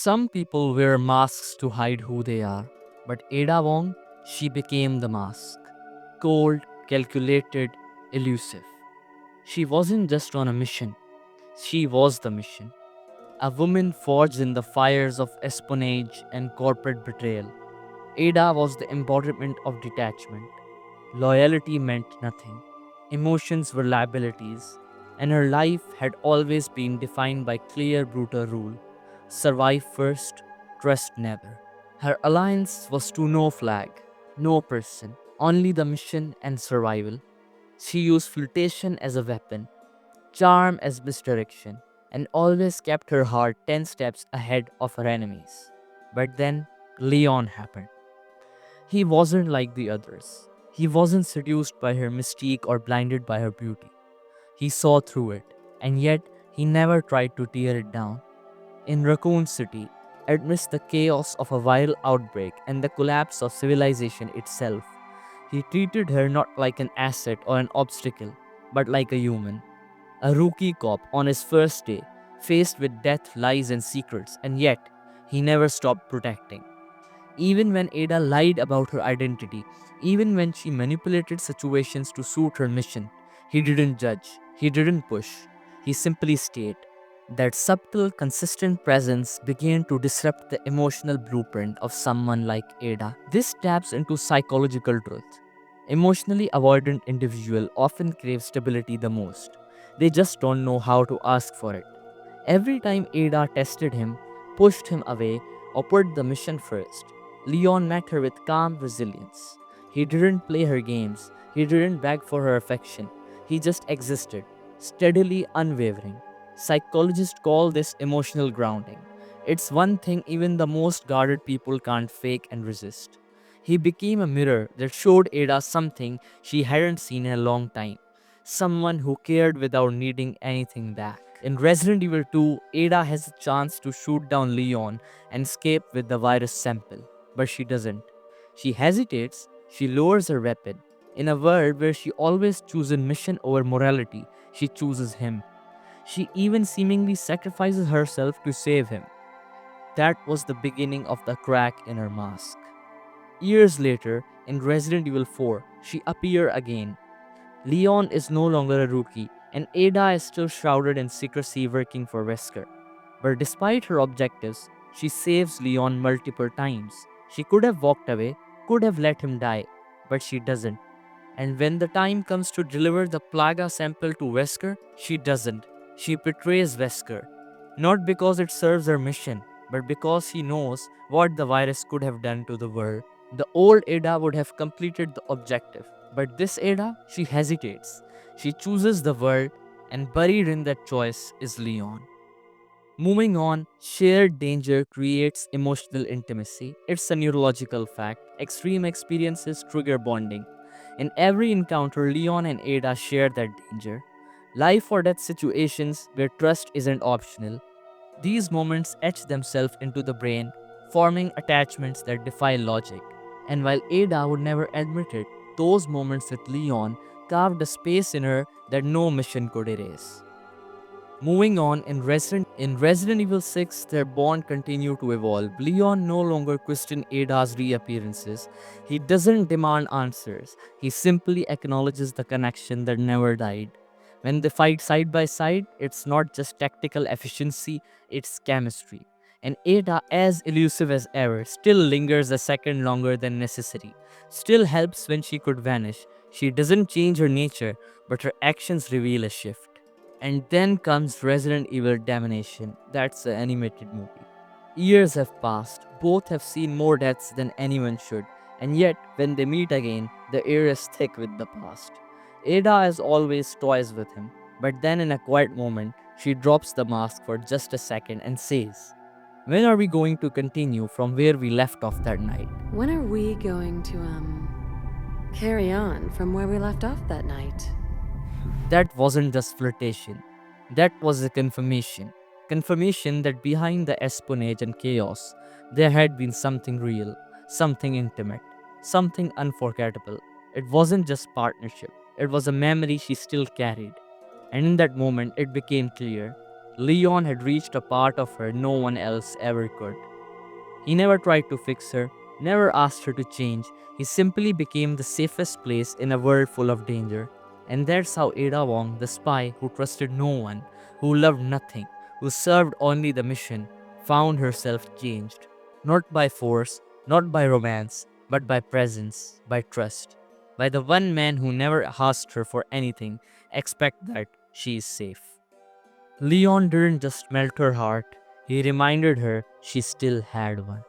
Some people wear masks to hide who they are, but Ada Wong, she became the mask. Cold, calculated, elusive. She wasn't just on a mission, she was the mission. A woman forged in the fires of espionage and corporate betrayal. Ada was the embodiment of detachment. Loyalty meant nothing. Emotions were liabilities, and her life had always been defined by clear, brutal rule: survive first, trust never. Her alliance was to no flag, no person, only the mission and survival. She used flirtation as a weapon, charm as misdirection, and always kept her heart 10 steps ahead of her enemies. But then, Leon happened. He wasn't like the others. He wasn't seduced by her mystique or blinded by her beauty. He saw through it, and yet he never tried to tear it down. In Raccoon City, amidst the chaos of a viral outbreak and the collapse of civilization itself, he treated her not like an asset or an obstacle, but like a human. A rookie cop on his first day, faced with death, lies, and secrets, and yet he never stopped protecting. Even when Ada lied about her identity, even when she manipulated situations to suit her mission, he didn't judge, he didn't push, he simply stayed. That subtle, consistent presence began to disrupt the emotional blueprint of someone like Ada. This taps into psychological truth. Emotionally avoidant individuals often crave stability the most. They just don't know how to ask for it. Every time Ada tested him, pushed him away, or put the mission first, Leon met her with calm resilience. He didn't play her games, he didn't beg for her affection, he just existed, steadily unwavering. Psychologists call this emotional grounding. It's one thing even the most guarded people can't fake and resist. He became a mirror that showed Ada something she hadn't seen in a long time, someone who cared without needing anything back. In Resident Evil 2, Ada has a chance to shoot down Leon and escape with the virus sample, but she doesn't. She hesitates, she lowers her weapon. In a world where she always chooses mission over morality, she chooses him. She even seemingly sacrifices herself to save him. That was the beginning of the crack in her mask. Years later, in Resident Evil 4, she appeared again. Leon is no longer a rookie, and Ada is still shrouded in secrecy working for Wesker. But despite her objectives, she saves Leon multiple times. She could have walked away, could have let him die, but she doesn't. And when the time comes to deliver the Plaga sample to Wesker, she doesn't. She betrays Wesker. Not because it serves her mission, but because she knows what the virus could have done to the world. The old Ada would have completed the objective, but this Ada, she hesitates. She chooses the world, and buried in that choice is Leon. Moving on, shared danger creates emotional intimacy. It's a neurological fact. Extreme experiences trigger bonding. In every encounter, Leon and Ada share that danger. Life or death situations where trust isn't optional. These moments etch themselves into the brain, forming attachments that defy logic. And while Ada would never admit it, those moments with Leon carved a space in her that no mission could erase. Moving on, in Resident Evil 6, their bond continued to evolve. Leon no longer questioned Ada's reappearances. He doesn't demand answers. He simply acknowledges the connection that never died. When they fight side by side, it's not just tactical efficiency, it's chemistry. And Ada, as elusive as ever, still lingers a second longer than necessary. Still helps when she could vanish. She doesn't change her nature, but her actions reveal a shift. And then comes Resident Evil Damnation. That's the animated movie. Years have passed, both have seen more deaths than anyone should, and yet, when they meet again, the air is thick with the past. Ada as always toys with him, but then in a quiet moment, she drops the mask for just a second and says, "When are we going to continue from where we left off that night?" When are we going to, carry on from where we left off that night? That wasn't just flirtation. That was a confirmation. Confirmation that behind the espionage and chaos, there had been something real, something intimate, something unforgettable. It wasn't just partnership, it was a memory she still carried. And in that moment, it became clear. Leon had reached a part of her no one else ever could. He never tried to fix her, never asked her to change. He simply became the safest place in a world full of danger. And that's how Ada Wong, the spy who trusted no one, who loved nothing, who served only the mission, found herself changed. Not by force, not by romance, but by presence, by trust. By the one man who never asked her for anything, expect that she is safe. Leon didn't just melt her heart, he reminded her she still had one.